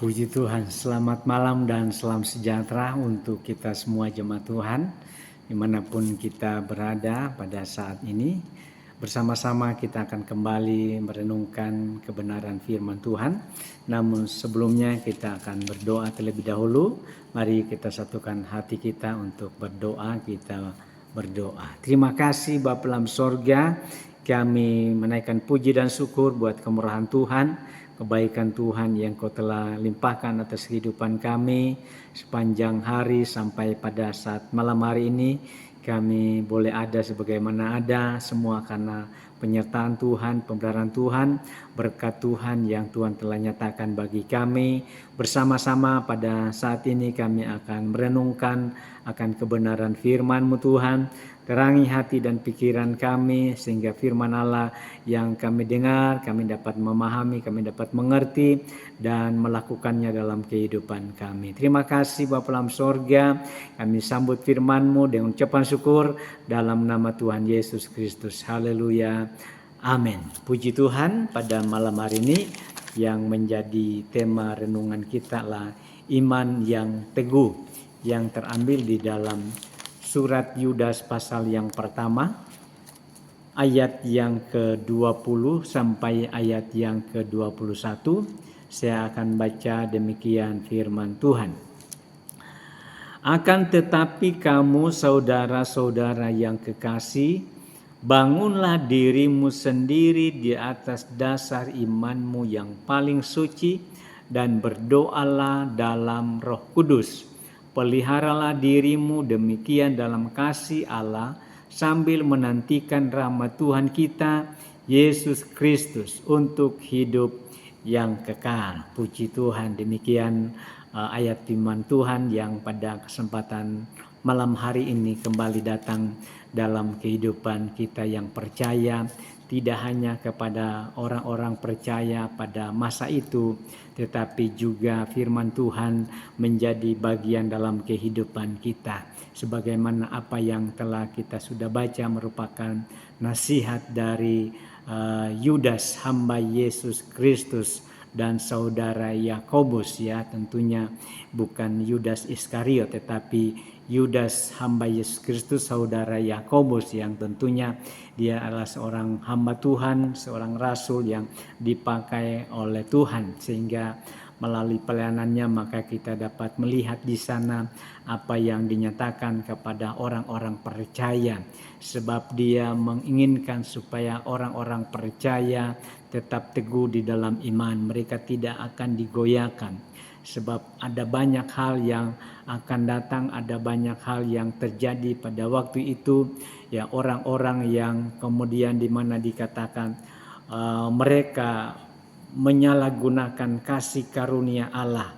Puji Tuhan, selamat malam dan salam sejahtera untuk kita semua jemaat Tuhan, dimanapun kita berada pada saat ini. Bersama-sama kita akan kembali merenungkan kebenaran firman Tuhan. Namun sebelumnya kita akan berdoa terlebih dahulu. Mari kita satukan hati kita untuk berdoa, kita berdoa. Terima kasih Bapa dalam sorga, kami menaikkan puji dan syukur buat kemurahan Tuhan, kebaikan Tuhan yang Kau telah limpahkan atas kehidupan kami sepanjang hari sampai pada saat malam hari ini. Kami boleh ada sebagaimana ada, semua karena penyertaan Tuhan, pemeliharaan Tuhan, berkat Tuhan yang Tuhan telah nyatakan bagi kami. Bersama-sama pada saat ini kami akan merenungkan akan kebenaran firman-Mu Tuhan. Terangi hati dan pikiran kami sehingga firman Allah yang kami dengar, kami dapat memahami, kami dapat mengerti dan melakukannya dalam kehidupan kami. Terima kasih Bapa dalam sorga, kami sambut firman-Mu dengan ucapan syukur dalam nama Tuhan Yesus Kristus. Haleluya. Amin. Puji Tuhan, pada malam hari ini yang menjadi tema renungan kita adalah iman yang teguh, yang terambil di dalam Surat Yudas pasal yang pertama, ayat yang ke-20 sampai ayat yang ke-21. Saya akan baca demikian firman Tuhan. Akan tetapi kamu saudara-saudara yang kekasih, bangunlah dirimu sendiri di atas dasar imanmu yang paling suci dan berdoalah dalam Roh Kudus. Peliharalah dirimu demikian dalam kasih Allah sambil menantikan rahmat Tuhan kita Yesus Kristus untuk hidup yang kekal. Puji Tuhan, demikian ayat firman Tuhan yang pada kesempatan malam hari ini kembali datang dalam kehidupan kita yang percaya, tidak hanya kepada orang-orang percaya pada masa itu, tetapi juga firman Tuhan menjadi bagian dalam kehidupan kita. Sebagaimana apa yang telah kita sudah baca merupakan nasihat dari Yudas, hamba Yesus Kristus, dan saudara Yakobus, ya, tentunya bukan Yudas Iskariot tetapi Yudas hamba Yesus Kristus, saudara Yakobus, yang tentunya dia adalah seorang hamba Tuhan, seorang rasul yang dipakai oleh Tuhan, sehingga melalui pelayanannya maka kita dapat melihat di sana apa yang dinyatakan kepada orang-orang percaya, sebab dia menginginkan supaya orang-orang percaya tetap teguh di dalam iman, mereka tidak akan digoyahkan. Sebab ada banyak hal yang akan datang, ada banyak hal yang terjadi pada waktu itu, ya, orang-orang yang kemudian di mana dikatakan mereka menyalahgunakan kasih karunia Allah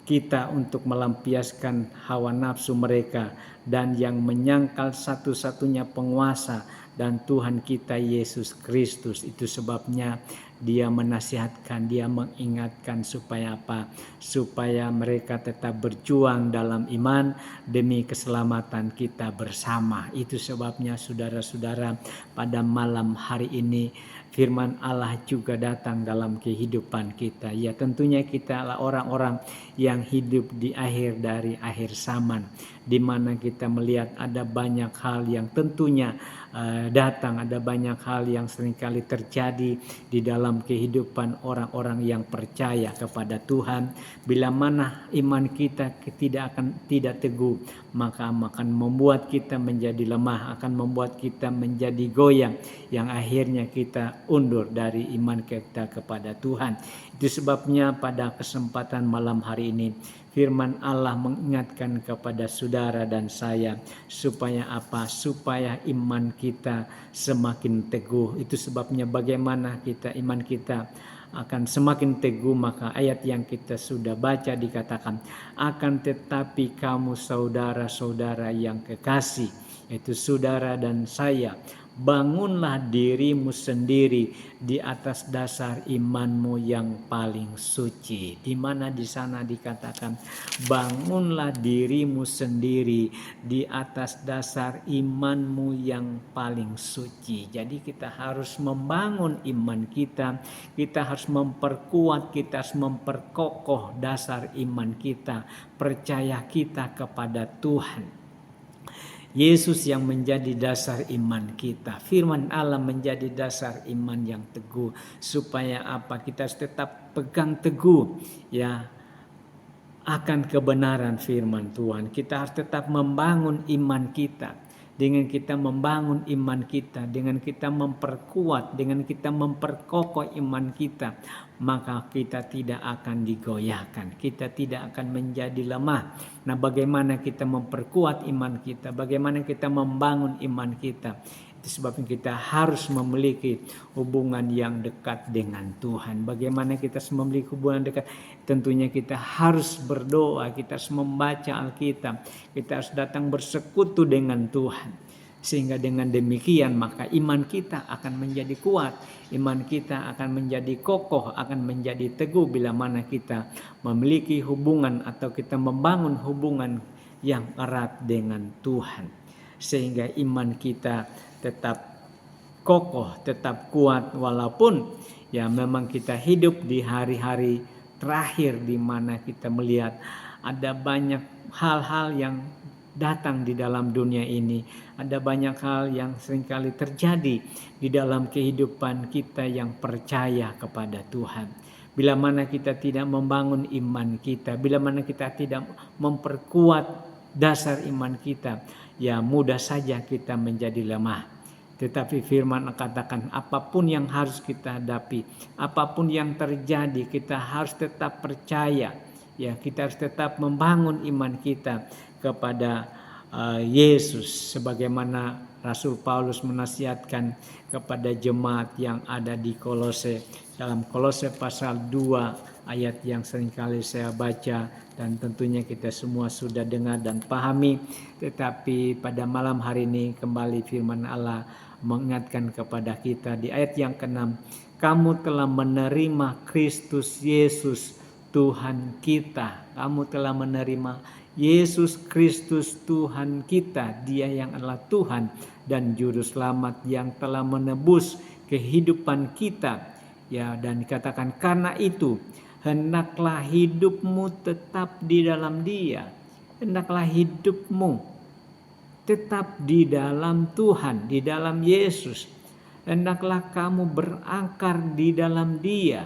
kita untuk melampiaskan hawa nafsu mereka, dan yang menyangkal satu-satunya penguasa dan Tuhan kita Yesus Kristus. Itu sebabnya dia menasihatkan, dia mengingatkan supaya apa? Supaya mereka tetap berjuang dalam iman demi keselamatan kita bersama. Itu sebabnya saudara-saudara, pada malam hari ini firman Allah juga datang dalam kehidupan kita. Ya, tentunya kita adalah orang-orang yang hidup di akhir dari akhir zaman, di mana kita melihat ada banyak hal yang tentunya datang, ada banyak hal yang seringkali terjadi di dalam kehidupan orang-orang yang percaya kepada Tuhan. Bila mana iman kita tidak teguh, maka akan membuat kita menjadi lemah, akan membuat kita menjadi goyang, yang akhirnya kita undur dari iman kita kepada Tuhan. Itu sebabnya pada kesempatan malam hari ini firman Allah mengingatkan kepada saudara dan saya supaya apa? Supaya iman kita semakin teguh. Itu sebabnya bagaimana iman kita akan semakin teguh, maka ayat yang kita sudah baca dikatakan, akan tetapi kamu saudara-saudara yang kekasih, yaitu saudara dan saya, bangunlah dirimu sendiri di atas dasar imanmu yang paling suci. Di mana di sana dikatakan bangunlah dirimu sendiri di atas dasar imanmu yang paling suci. Jadi kita harus membangun iman kita, kita harus memperkuat, kita harus memperkokoh dasar iman kita, percaya kita kepada Tuhan. Yesus yang menjadi dasar iman kita. Firman Allah menjadi dasar iman yang teguh. Supaya apa? Kita harus tetap pegang teguh ya akan kebenaran firman Tuhan. Kita harus tetap membangun iman kita. Dengan kita membangun iman kita, dengan kita memperkuat, dengan kita memperkokoh iman kita, maka kita tidak akan digoyahkan, kita tidak akan menjadi lemah. Nah, bagaimana kita memperkuat iman kita, bagaimana kita membangun iman kita? Itu sebabnya kita harus memiliki hubungan yang dekat dengan Tuhan. Bagaimana kita harus memiliki hubungan dekat? Tentunya kita harus berdoa, kita harus membaca Alkitab, kita harus datang bersekutu dengan Tuhan. Sehingga dengan demikian maka iman kita akan menjadi kuat, iman kita akan menjadi kokoh, akan menjadi teguh bila mana kita memiliki hubungan atau kita membangun hubungan yang erat dengan Tuhan. Sehingga iman kita tetap kokoh, tetap kuat walaupun ya memang kita hidup di hari-hari terakhir di mana kita melihat ada banyak hal-hal yang datang di dalam dunia ini. Ada banyak hal yang seringkali terjadi di dalam kehidupan kita yang percaya kepada Tuhan. Bila mana kita tidak membangun iman kita, bila mana kita tidak memperkuat dasar iman kita, ya mudah saja kita menjadi lemah. Tetapi firman katakan apapun yang harus kita hadapi, apapun yang terjadi, kita harus tetap percaya. Ya, kita harus tetap membangun iman kita kepada Yesus. Sebagaimana Rasul Paulus menasihatkan kepada jemaat yang ada di Kolose. Dalam Kolose pasal 2 ayat yang seringkali saya baca dan tentunya kita semua sudah dengar dan pahami. Tetapi pada malam hari ini kembali firman Allah mengingatkan kepada kita di ayat yang ke-6, kamu telah menerima Kristus Yesus Tuhan kita. Kamu telah menerima Yesus Kristus Tuhan kita. Dia yang adalah Tuhan dan Juru Selamat yang telah menebus kehidupan kita. Ya, dan dikatakan karena itu hendaklah hidupmu tetap di dalam Dia. Hendaklah hidupmu tetap di dalam Tuhan, di dalam Yesus. Hendaklah kamu berakar di dalam Dia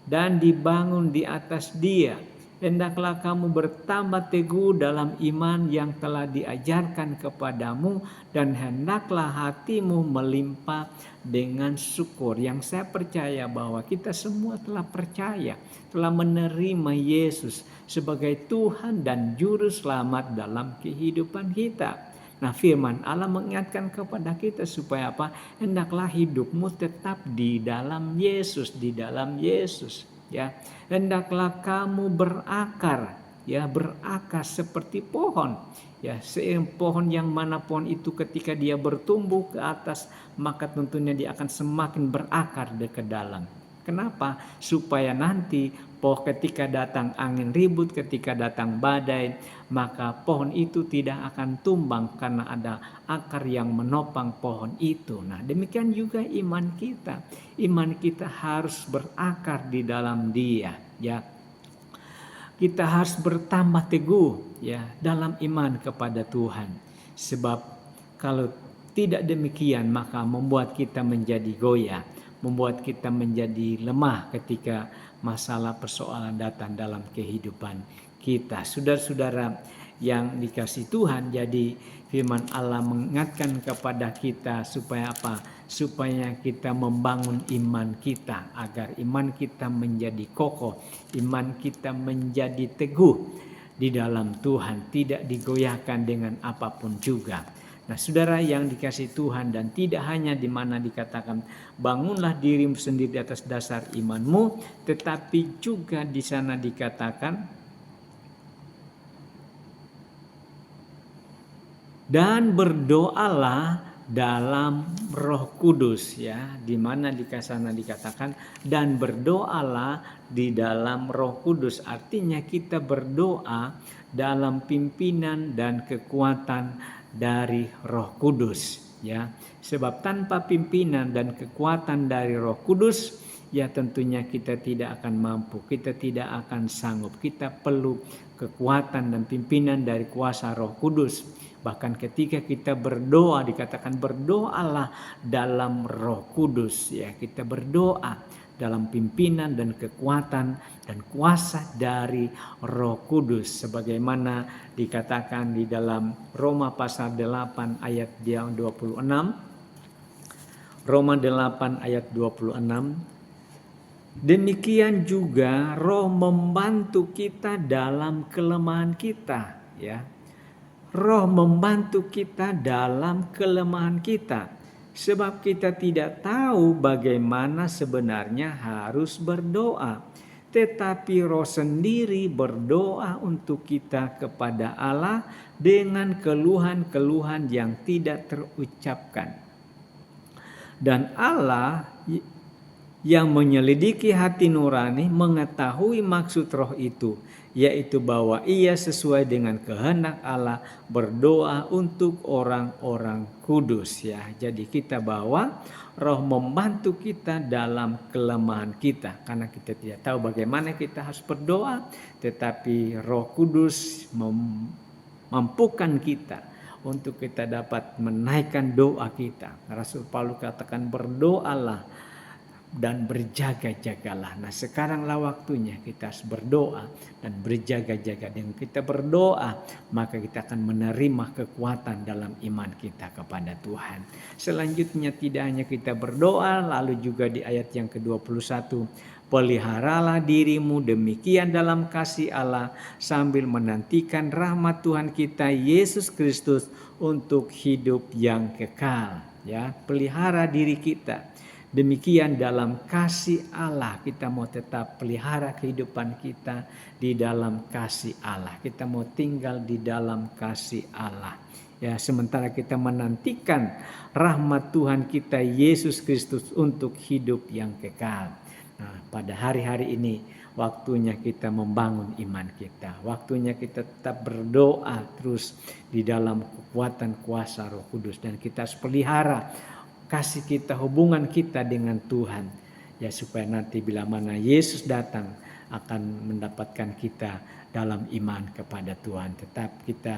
dan dibangun di atas Dia. Hendaklah kamu bertambah teguh dalam iman yang telah diajarkan kepadamu dan hendaklah hatimu melimpah dengan syukur. Yang saya percaya bahwa kita semua telah percaya, telah menerima Yesus sebagai Tuhan dan Juru Selamat dalam kehidupan kita. Nah, firman Allah mengingatkan kepada kita supaya apa? Hendaklah hidupmu tetap di dalam Yesus, di dalam Yesus. Ya, hendaklah kamu berakar, ya berakar seperti pohon. Ya, pohon yang mana pohon itu ketika dia bertumbuh ke atas, maka tentunya dia akan semakin berakar ke dalam. Kenapa? Supaya nanti ketika datang angin ribut, ketika datang badai, maka pohon itu tidak akan tumbang karena ada akar yang menopang pohon itu. Nah, demikian juga iman kita. Iman kita harus berakar di dalam Dia, ya. Kita harus bertambah teguh ya dalam iman kepada Tuhan. Sebab kalau tidak demikian maka membuat kita menjadi goyah, membuat kita menjadi lemah ketika masalah persoalan datang dalam kehidupan kita. Saudara-saudara yang dikasihi Tuhan, jadi firman Allah mengingatkan kepada kita supaya apa? Supaya kita membangun iman kita agar iman kita menjadi kokoh, iman kita menjadi teguh di dalam Tuhan, tidak digoyahkan dengan apapun juga. Nah, saudara yang dikasihi Tuhan, dan tidak hanya di mana dikatakan bangunlah dirimu sendiri di atas dasar imanmu, tetapi juga di sana dikatakan dan berdoalah dalam Roh Kudus, ya, di mana di sana dikatakan dan berdoalah di dalam Roh Kudus. Artinya kita berdoa dalam pimpinan dan kekuatan dari Roh Kudus, ya. Sebab tanpa pimpinan dan kekuatan dari Roh Kudus, ya tentunya kita tidak akan mampu, kita tidak akan sanggup. Kita perlu kekuatan dan pimpinan dari kuasa Roh Kudus. Bahkan ketika kita berdoa, dikatakan berdoalah dalam Roh Kudus, ya. Kita berdoa dalam pimpinan dan kekuatan dan kuasa dari Roh Kudus, sebagaimana dikatakan di dalam Roma pasal 8 ayat 26. Roma 8 ayat 26. Demikian juga Roh membantu kita dalam kelemahan kita, ya. Roh membantu kita dalam kelemahan kita, sebab kita tidak tahu bagaimana sebenarnya harus berdoa, tetapi Roh sendiri berdoa untuk kita kepada Allah dengan keluhan-keluhan yang tidak terucapkan. Dan Allah yang menyelidiki hati nurani mengetahui maksud Roh itu, yaitu bahwa ia sesuai dengan kehendak Allah berdoa untuk orang-orang kudus, ya. Jadi kita bawa Roh membantu kita dalam kelemahan kita, karena kita tidak tahu bagaimana kita harus berdoa, tetapi Roh Kudus memampukan kita untuk kita dapat menaikkan doa kita. Rasul Paulus katakan berdoalah dan berjaga-jagalah. Nah, sekaranglah waktunya kita harus berdoa dan berjaga-jaga. Dengan kita berdoa, maka kita akan menerima kekuatan dalam iman kita kepada Tuhan. Selanjutnya tidak hanya kita berdoa, lalu juga di ayat yang ke-21, peliharalah dirimu demikian dalam kasih Allah sambil menantikan rahmat Tuhan kita Yesus Kristus untuk hidup yang kekal, ya. Pelihara diri kita demikian dalam kasih Allah. Kita mau tetap pelihara kehidupan kita di dalam kasih Allah. Kita mau tinggal di dalam kasih Allah, ya. Sementara kita menantikan rahmat Tuhan kita Yesus Kristus untuk hidup yang kekal. Nah, pada hari-hari ini waktunya kita membangun iman kita. Waktunya kita tetap berdoa terus di dalam kekuatan kuasa Roh Kudus. Dan kita harus pelihara kasih kita, hubungan kita dengan Tuhan, ya, supaya nanti bila mana Yesus datang akan mendapatkan kita dalam iman kepada Tuhan. Tetap kita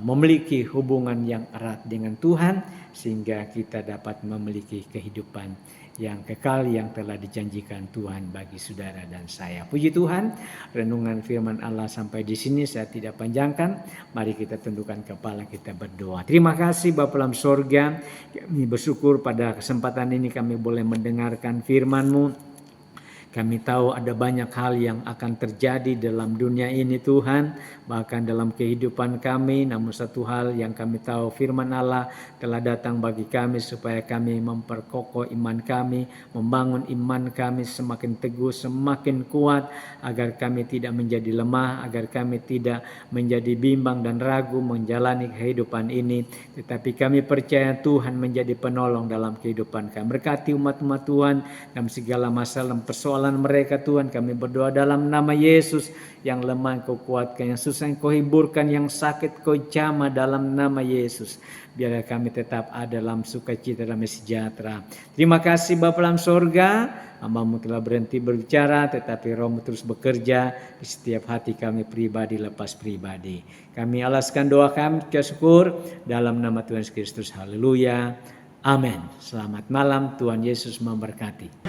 memiliki hubungan yang erat dengan Tuhan, sehingga kita dapat memiliki kehidupan yang kekal yang telah dijanjikan Tuhan bagi saudara dan saya. Puji Tuhan, renungan firman Allah sampai di sini saya tidak panjangkan. Mari kita tundukkan kepala, kita berdoa. Terima kasih Bapa dalam sorga, kami bersyukur pada kesempatan ini kami boleh mendengarkan firman-Mu. Kami tahu ada banyak hal yang akan terjadi dalam dunia ini Tuhan, bahkan dalam kehidupan kami. Namun satu hal yang kami tahu, firman Allah telah datang bagi kami supaya kami memperkokoh iman kami, membangun iman kami semakin teguh, semakin kuat, agar kami tidak menjadi lemah, agar kami tidak menjadi bimbang dan ragu menjalani kehidupan ini. Tetapi kami percaya Tuhan menjadi penolong dalam kehidupan kami. Berkati umat-umat Tuhan dalam segala masalah persoalan mereka Tuhan. Kami berdoa dalam nama Yesus, yang lemah Kau kuatkan, yang susah Kau hiburkan, yang sakit Kau jamah dalam nama Yesus. Biarlah kami tetap ada dalam sukacita dan sejahtera. Terima kasih Bapa dalam sorga, hamba-Mu telah berhenti berbicara, tetapi Roh-Mu terus bekerja di setiap hati kami pribadi lepas pribadi. Kami alaskan doa kami, kita syukur dalam nama Tuhan Yesus Kristus. Haleluya. Amin. Selamat malam, Tuhan Yesus memberkati.